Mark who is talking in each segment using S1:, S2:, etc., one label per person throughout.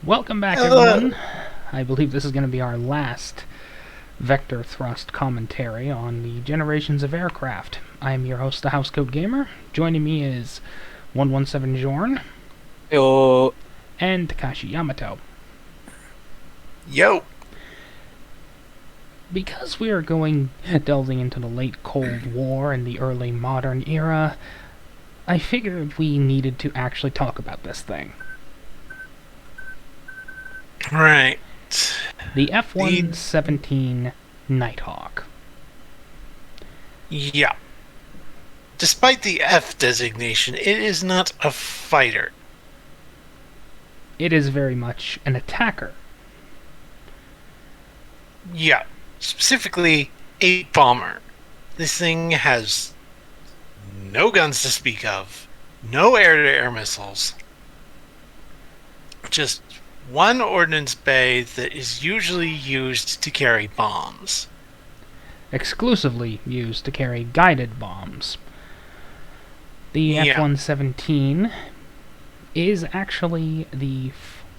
S1: Welcome back, everyone. I believe this is going to be our last vector thrust commentary on the generations of aircraft. I am your host, the Housecoat Gamer. Joining me is 117 Jorn
S2: Yo.
S1: and Takashi Yamato.
S2: Yo.
S1: Because we are delving into the late Cold War and the early modern era, I figured we needed to actually talk about this thing.
S2: Right.
S1: The F-117 Nighthawk.
S2: Yeah. Despite the F designation, it is not a fighter.
S1: It is very much an attacker.
S2: Yeah. Specifically, a bomber. This thing has no guns to speak of, no air-to-air missiles, just one ordnance bay that is usually used to carry bombs.
S1: Exclusively used to carry guided bombs. The F-117 is actually the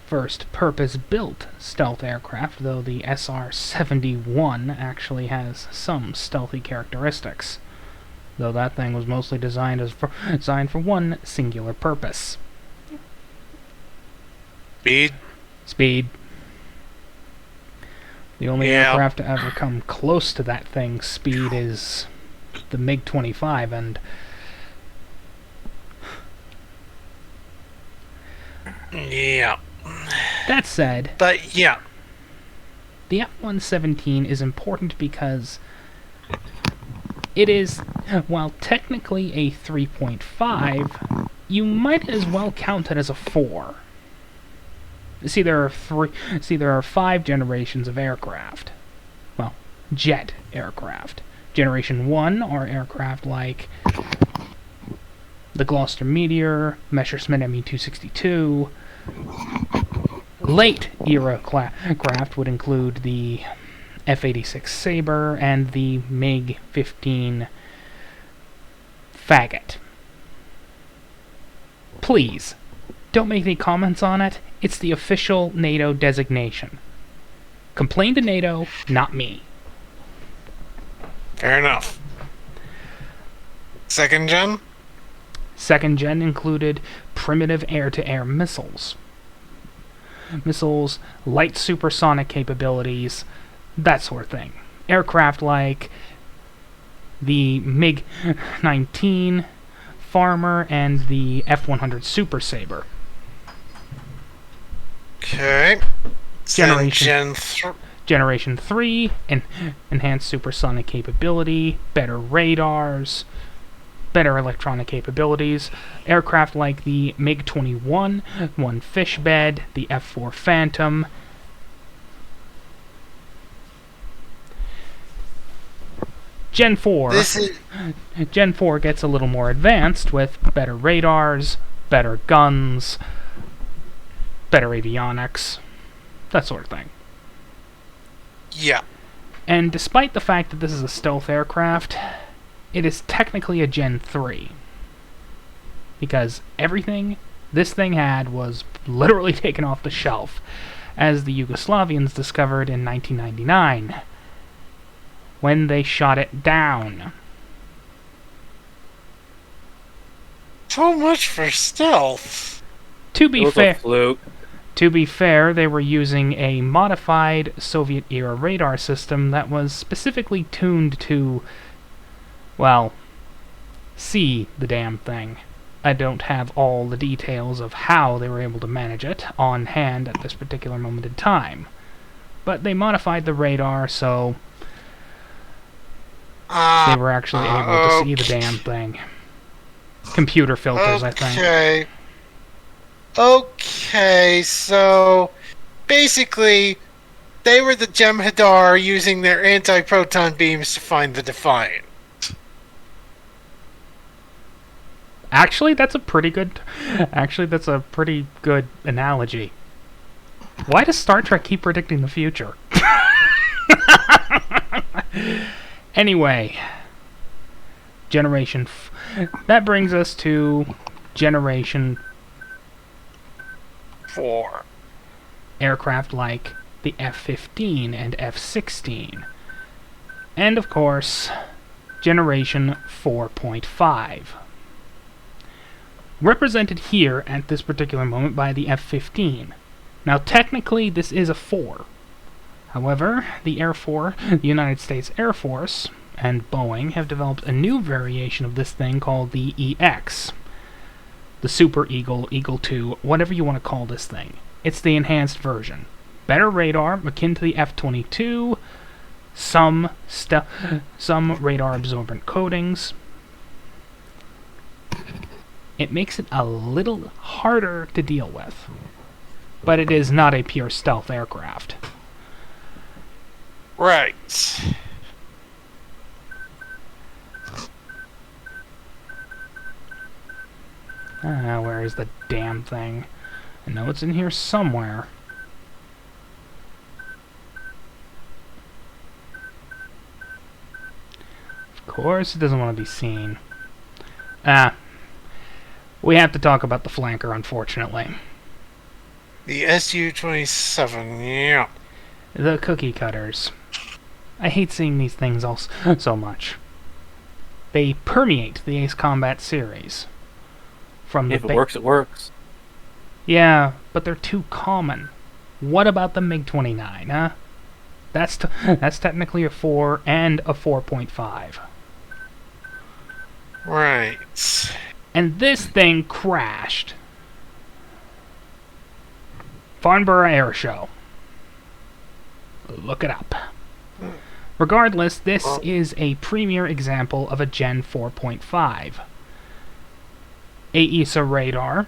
S1: first purpose-built stealth aircraft, though the SR-71 actually has some stealthy characteristics, though that thing was mostly designed for one singular purpose. Speed. The only aircraft to ever come close to that thing's speed is the MiG-25, and
S2: yeah.
S1: That said,
S2: but yeah,
S1: the F-117 is important because it is, while technically a 3.5, you might as well count it as a 4. See, there are 5 generations of aircraft. Well, jet aircraft. Generation 1 are aircraft like the Gloucester Meteor, Messerschmitt Me-262. Late era craft would include the F-86 Sabre and the MiG-15 Faggot. Please, don't make any comments on it. It's the official NATO designation. Complain to NATO, not me.
S2: Fair enough. Second gen?
S1: Second gen included primitive air-to-air missiles. Missiles, light supersonic capabilities, that sort of thing. Aircraft like the MiG-19, Farmer, and the F-100 Super Sabre.
S2: Okay.
S1: Generation 3, enhanced supersonic capability, better radars, better electronic capabilities. Aircraft like the MiG-21, one fish bed, the F-4 Phantom. Gen 4 gets a little more advanced with better radars, better guns, better avionics, that sort of thing.
S2: Yeah.
S1: And despite the fact that this is a stealth aircraft, it is technically a Gen 3. Because everything this thing had was literally taken off the shelf, as the Yugoslavians discovered in 1999, when they shot it down.
S2: So much for stealth.
S1: To be fair, they were using a modified Soviet-era radar system that was specifically tuned to, well, see the damn thing. I don't have all the details of how they were able to manage it on hand at this particular moment in time. But they modified the radar so they were actually able to see the damn thing. Computer filters, I think.
S2: Okay, so basically, they were the Jem'Hadar using their anti-proton beams to find the Defiant.
S1: Actually, that's a pretty good analogy. Why does Star Trek keep predicting the future? Anyway, that brings us to Generation
S2: 4.
S1: aircraft like the F-15 and F-16. And of course, Generation 4.5. Represented here at this particular moment by the F-15. Now technically this is a 4. However, the United States Air Force and Boeing have developed a new variation of this thing called the EX. The Super Eagle, Eagle 2, whatever you want to call this thing. It's the enhanced version. Better radar, akin to the F-22, some radar absorbent coatings. It makes it a little harder to deal with, but it is not a pure stealth aircraft.
S2: Right.
S1: Where is the damn thing? I know it's in here somewhere. Of course, it doesn't want to be seen. We have to talk about the flanker, unfortunately.
S2: The Su-27, yeah.
S1: The cookie cutters. I hate seeing these things so much. They permeate the Ace Combat series.
S3: If it works, it works.
S1: Yeah, but they're too common. What about the MiG-29, huh? That's technically a 4 and a 4.5.
S2: Right.
S1: And this thing crashed. Farnborough Air Show. Look it up. Regardless, this is a premier example of a Gen 4.5. AESA radar,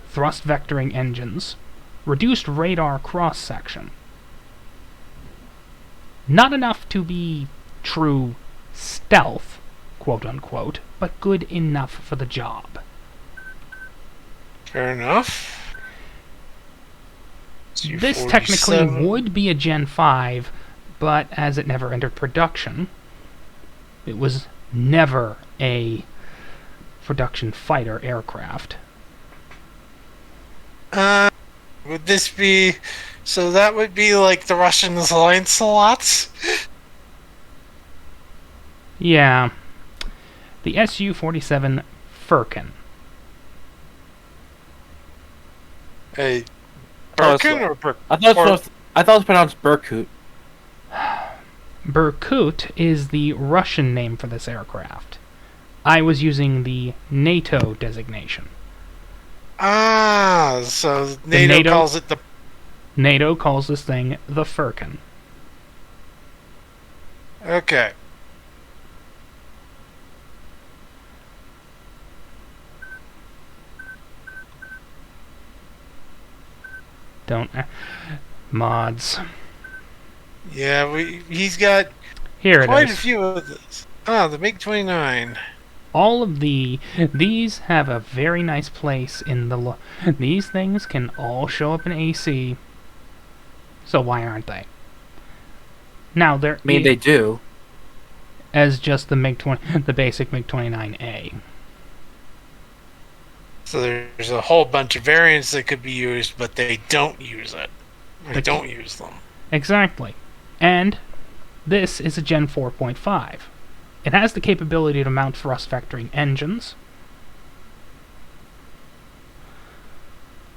S1: thrust vectoring engines, reduced radar cross-section. Not enough to be true stealth, quote-unquote, but good enough for the job.
S2: Fair enough.
S1: This technically would be a Gen 5, but as it never entered production, it was never a production fighter aircraft.
S2: Would this be... So that would be like the Russians' Lancelots?
S1: Yeah. The Su-47 Firkin.
S2: A Birkin or Birk?
S3: I thought it was pronounced Berkut.
S1: Berkut is the Russian name for this aircraft. I was using the NATO designation.
S2: Ah, so NATO calls it the...
S1: NATO calls this thing the Firkin.
S2: Okay.
S1: Don't... mods.
S2: Yeah, he's got quite a few of this. Ah, the MiG-29.
S1: All of these have a very nice place in the... These things can all show up in AC. So why aren't they? Now they're...
S3: I mean, they do.
S1: As just the the basic MiG-29A.
S2: So there's a whole bunch of variants that could be used, but they don't use it. They don't use them.
S1: Exactly. And this is a Gen 4.5. It has the capability to mount thrust vectoring engines,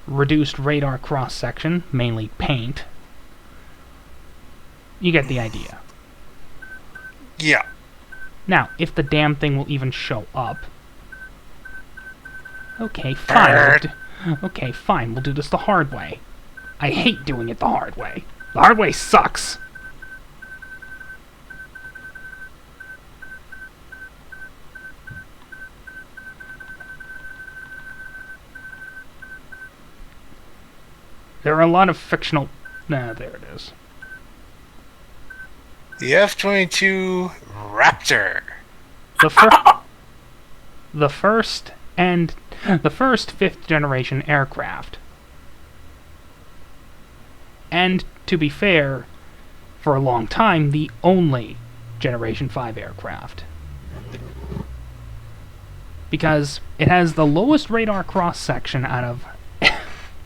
S1: reduced radar cross-section, mainly paint. You get the idea.
S2: Yeah.
S1: Now, if the damn thing will even show up... Okay, fine. Okay, fine. We'll do this the hard way. I hate doing it the hard way. The hard way sucks. There are a lot of fictional... Nah, there it is.
S2: The F-22 Raptor.
S1: The first 5th generation aircraft. And, to be fair, for a long time, the only Generation 5 aircraft. Because it has the lowest radar cross-section out of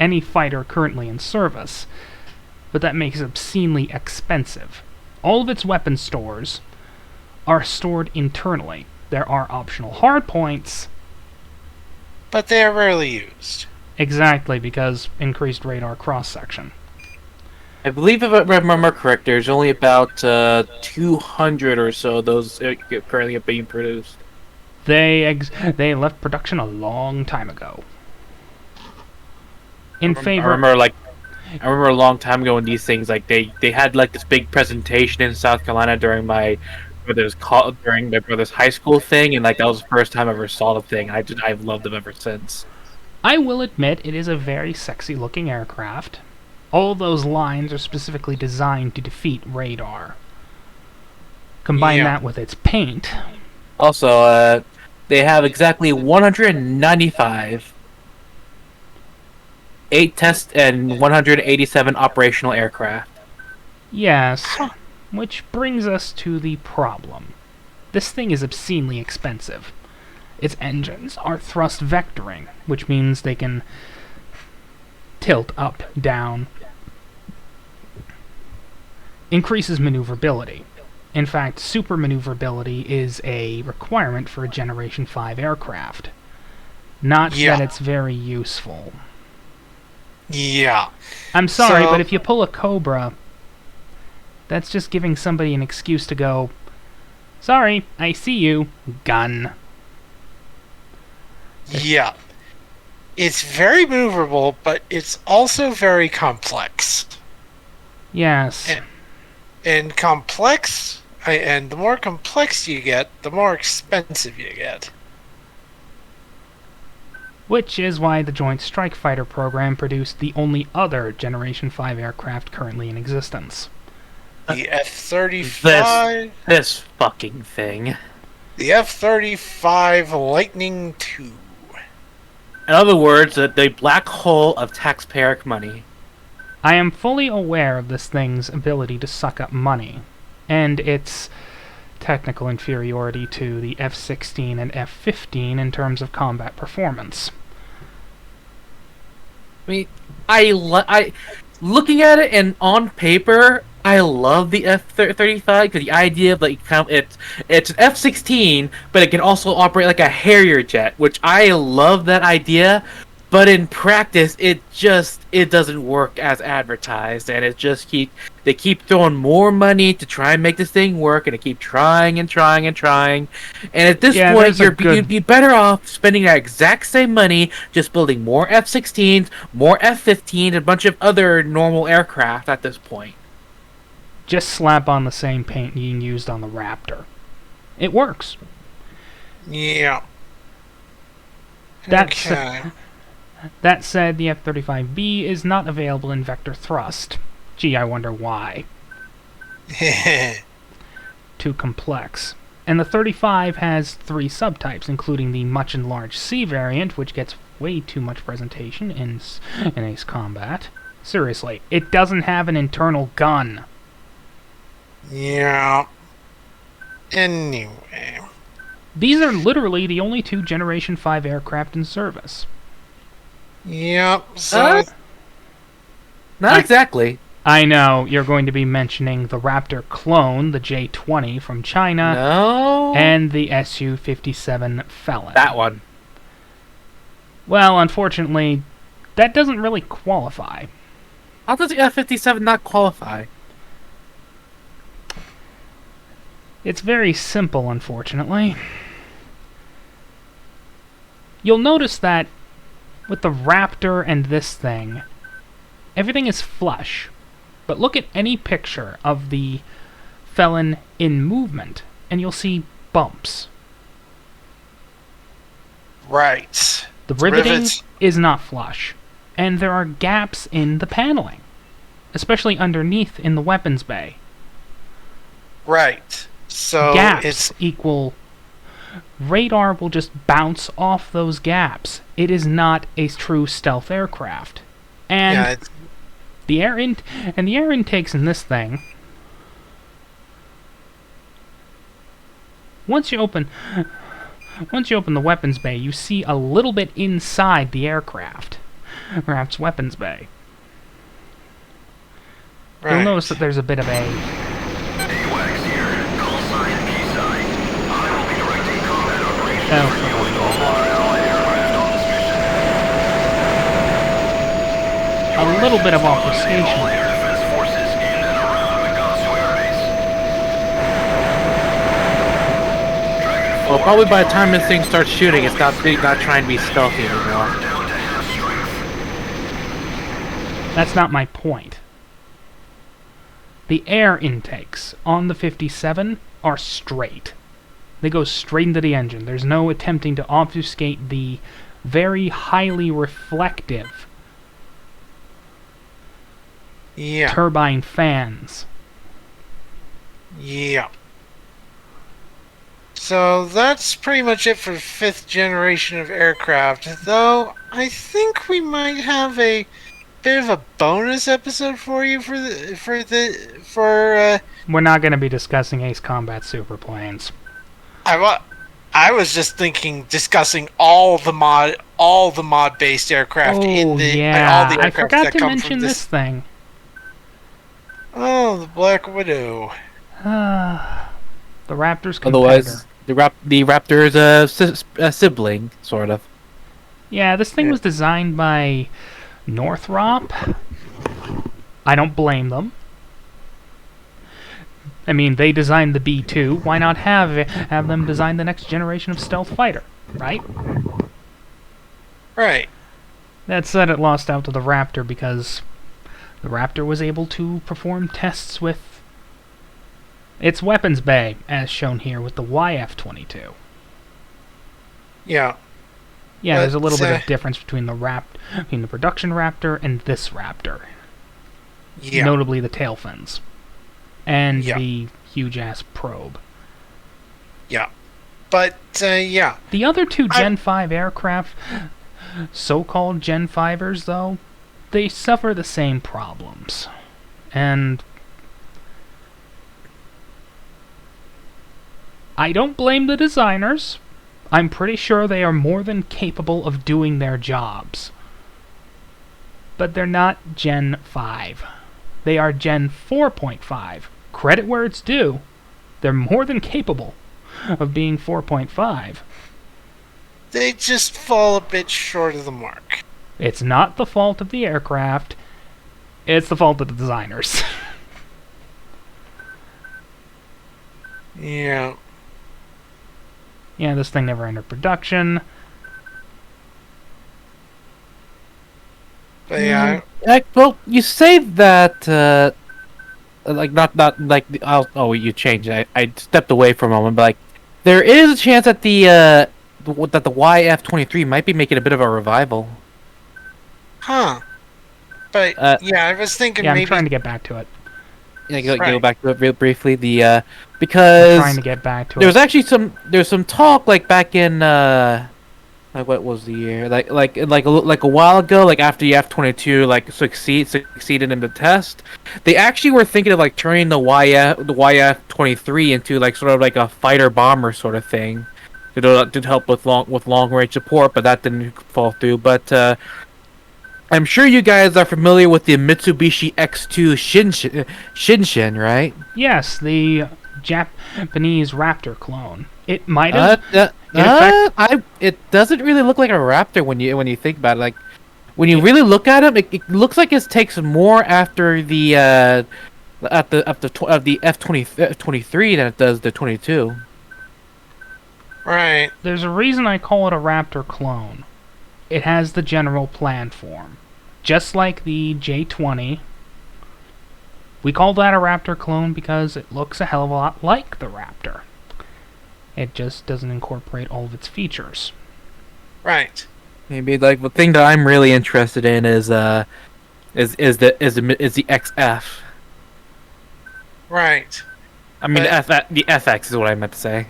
S1: any fighter currently in service. but that makes it obscenely expensive. All of its weapon stores are stored internally. There are optional hardpoints,
S2: but they are rarely used.
S1: Exactly, because increased radar cross-section.
S3: I believe, if I remember correct, there's only about 200 or so of those currently being produced.
S1: They left production a long time ago.
S3: I remember a long time ago when these things, like, they had like this big presentation in South Carolina during my brother's high school thing, and like that was the first time I ever saw the thing. I've loved them ever since.
S1: I will admit it is a very sexy looking aircraft. All those lines are specifically designed to defeat radar. Combine that with its paint.
S3: Also, they have exactly 195 8 test and 187 operational aircraft.
S1: Yes, which brings us to the problem. This thing is obscenely expensive. Its engines are thrust vectoring, which means they can tilt up, down. Increases maneuverability. In fact, super maneuverability is a requirement for a Generation 5 aircraft. Not that it's very useful.
S2: Yeah.
S1: I'm sorry, but if you pull a Cobra, that's just giving somebody an excuse to go, sorry, I see you, gun.
S2: Yeah. It's very maneuverable, but it's also very complex.
S1: Yes.
S2: And complex, and the more complex you get, the more expensive you get.
S1: Which is why the Joint Strike Fighter program produced the only other Generation 5 aircraft currently in existence.
S2: The F-35...
S3: This fucking thing.
S2: The F-35 Lightning II.
S3: In other words, the black hole of taxpayer money.
S1: I am fully aware of this thing's ability to suck up money, and its technical inferiority to the F-16 and F-15 in terms of combat performance.
S3: I mean, looking at it and on paper, I love the F-35 because the idea of, like, it's an F-16, but it can also operate like a Harrier jet, which I love that idea. But in practice, it doesn't work as advertised, and they keep throwing more money to try and make this thing work, and they keep trying and trying and trying. And at this point, you'd be better off spending that exact same money just building more F-16s, more F-15s, a bunch of other normal aircraft at this point.
S1: Just slap on the same paint being used on the Raptor. It works.
S2: Yeah.
S1: That said, the F-35B is not available in vector thrust. Gee, I wonder why. Too complex. And the 35 has 3 subtypes, including the much enlarged C variant, which gets way too much presentation in Ace Combat. Seriously, it doesn't have an internal gun.
S2: Yeah. Anyway.
S1: These are literally the only 2 Generation 5 aircraft in service.
S2: Yep, so...
S3: Not exactly.
S1: I know, you're going to be mentioning the Raptor clone, the J-20 from China, and the Su-57 Felon.
S3: That one.
S1: Well, unfortunately, that doesn't really qualify.
S3: How does the F-57 not qualify?
S1: It's very simple, unfortunately. You'll notice that with the Raptor and this thing, everything is flush. But look at any picture of the Felon in movement, and you'll see bumps.
S2: Right.
S1: The riveting is not flush, and there are gaps in the paneling, especially underneath in the weapons bay.
S2: Right. So
S1: gaps equal radar will just bounce off those gaps. It is not a true stealth aircraft. And the air intakes in this thing, once you open the weapons bay, you see a little bit inside the aircraft's weapons bay. You'll notice that there's a bit of a...
S4: AWACS here. Call sign P-Sign. I will be directing combat operations
S1: Oh.
S4: for you and all our allied aircraft on this mission.
S1: a little bit of
S4: All
S1: obfuscation.
S4: air defense forces in and around the Gansu Air Base. Dragon 4,
S3: Well, probably by the time this thing starts shooting, it's not trying to be stealthy anymore.
S4: down to half strength.
S1: That's not my point. The air intakes on the 57 are straight. They go straight into the engine. There's no attempting to obfuscate the very highly reflective
S2: Yeah.
S1: turbine fans.
S2: Yeah. So that's pretty much it for 5th generation of aircraft. Though I think we might have a bit of a bonus episode for you for
S1: We're not going to be discussing Ace Combat Superplanes.
S2: I was just thinking discussing all the mod based aircraft in the
S1: yeah,
S2: all the
S1: I
S2: aircraft
S1: forgot
S2: that
S1: to
S2: come
S1: mention
S2: from
S1: this thing.
S2: Oh, the Black Widow.
S1: The Raptor's competitor.
S3: Otherwise, the Raptor's a sibling, sort of.
S1: Yeah, this thing
S2: Yeah.
S1: was designed by Northrop. I don't blame them. I mean, they designed the B-2. Why not have them design the next generation of stealth fighter, right?
S2: Right.
S1: That said, it lost out to the Raptor because the Raptor was able to perform tests with its weapons bay, as shown here with the YF-22.
S2: Yeah.
S1: Yeah, there's a little
S2: But,
S1: bit of difference between the between the production Raptor and this Raptor.
S2: Yeah.
S1: Notably the tail fins. And
S2: Yeah.
S1: the huge-ass probe.
S2: Yeah. But yeah.
S1: The other two Gen 5 aircraft, so-called Gen 5ers, though, they suffer the same problems. And I don't blame the designers. I'm pretty sure they are more than capable of doing their jobs. But they're not Gen 5. They are Gen 4.5. Credit where it's due. They're more than capable of being 4.5.
S2: They just fall a bit short of the mark.
S1: It's not the fault of the aircraft. It's the fault of the designers.
S2: Yeah.
S1: Yeah, this thing never entered production.
S2: But yeah.
S3: Well, you say that, like, not like, you changed. I stepped away for a moment, but, like, there is a chance that the YF-23 might be making a bit of a revival.
S2: Huh. But yeah, I was thinking
S1: Yeah, I'm
S2: maybe
S1: trying to get back to it.
S3: Yeah, go
S2: Right.
S3: back to it real briefly.
S1: I'm
S3: Because
S1: trying to get back to
S3: there was
S1: it.
S3: actually some talk, like, back in like, what was the year, like a while ago, like after the F-22 like succeeded in the test, they actually were thinking of like turning the YF-23 into like sort of like a fighter bomber sort of thing to help with long range support, but that didn't fall through. But I'm sure you guys are familiar with the Mitsubishi X2 Shinshin, right?
S1: Yes, the Japanese Raptor clone. It might have... in fact,
S3: it doesn't really look like a Raptor when you think about it. Like, when you really look at it, it looks like it takes more after the F-23 than it does the 22.
S2: right.
S1: there's a reason I call it a Raptor clone. It has the general plan form. Just like the J-20. We call that a Raptor clone because it looks a hell of a lot like the Raptor. It just doesn't incorporate all of its features.
S2: Right.
S3: Maybe like the thing that I'm really interested in is the XF.
S2: Right.
S3: I mean
S2: But-
S3: the FX is what I meant to say.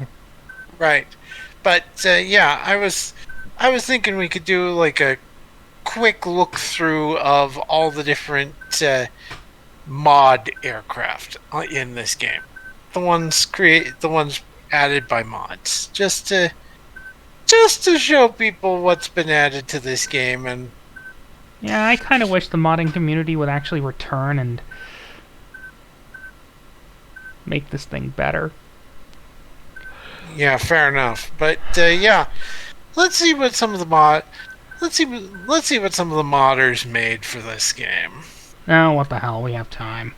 S2: Right. But yeah, I was thinking we could do like a quick look through of all the different mod aircraft in this game. The ones added by mods, just to show people what's been added to this game. And
S1: Yeah, I kind of wish the modding community would actually return and make this thing better.
S2: Yeah, fair enough. But yeah, let's see what some of the let's see what some of the modders made for this game.
S1: Oh, what the hell? We have time.